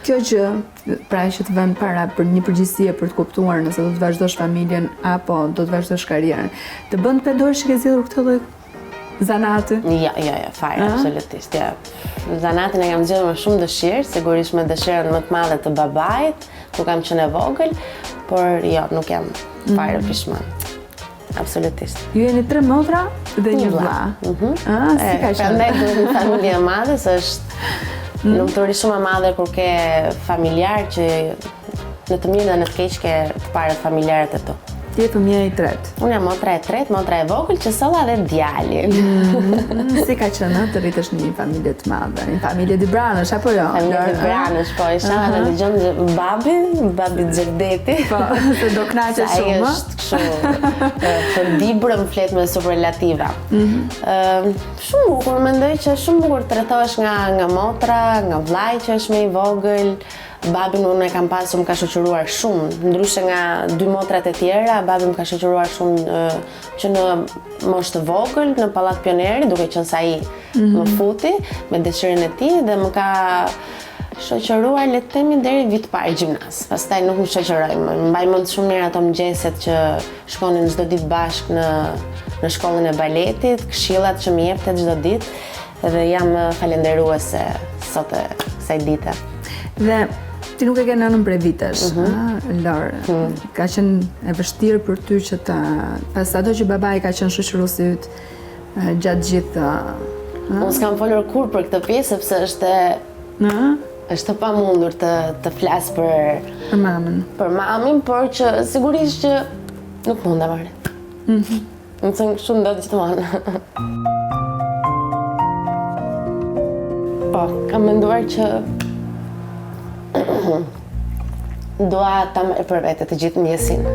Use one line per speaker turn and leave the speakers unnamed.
Kjo që, pra që të vënë para për një përgjegjësie për të kuptuar nëse do të vazhdosh familjen apo do të vazhdosh karrierën, të bën të pendohesh që ke zgjedhur këtë lloj zanati?
Ja, fare, absolutisht, ja. Zanatin e kam zgjedhur me shumë dëshirë, sigurisht me dëshirën më të madhe të babait, ku kam qenë e vogël, por jo, nuk jam fare pishman. Absolutisht.
Ju jeni 3 motra dhe një vlla. Si ka qenë?
Prandaj duhet një familje e madhe, se është lumturi shumë e madhe kur ke familjar që në të mirë dhe në të keq ke të parët familjarët e tu.
Ti je fëmija i tretë.
Unë jam motra e tretë, motra e vogël që solla dhe djalin.
Si ka qenë të rritesh në një familje të madhe, një familje Dibranësh apo jo?
Familje Dibranësh, po, isha dhe dëgjon babi Xherdeti.
Po, se do kënaqesh shumë.
Ai është kështu për dibrën flet me superlativa. Shumë bukur, mendoj që shumë bukur tretohesh nga motra, nga vllai që është më i vogël. Babin unë e kam pasur më ka shoqëruar shumë, ndryshe nga 2 motrat e tjera, babi më ka shoqëruar shumë që në moshë të vogël, në pallat Pioneri, duke qenë se ai më futi me dëshirën e tij dhe më ka shoqëruar le të themi deri vit parë gjimnaz. Pastaj nuk më shoqëroi më. Mbaj mend shumë mirë ato mëngjeset që shkonin çdo ditë bashkë në shkollën e baletit, këshillat që më jepte çdo ditë dhe jam falenderuese sot e kësaj dite.
Dhe ti nuk e ke nënën prej vitesh, Lor. Ka qenë e vështirë për ty që pas ato që babai ka qenë shoqëruesi yt gjatë gjithë.
Unë s'kam folur kur për këtë pjesë sepse është pamundur të flas për
mamën.
Për mamin, por që sigurisht që nuk mundem are. Më thënë kështu ndodh gjithmonë. Po, kam menduar që dua ta merr për vete të gjithë ndjesinë.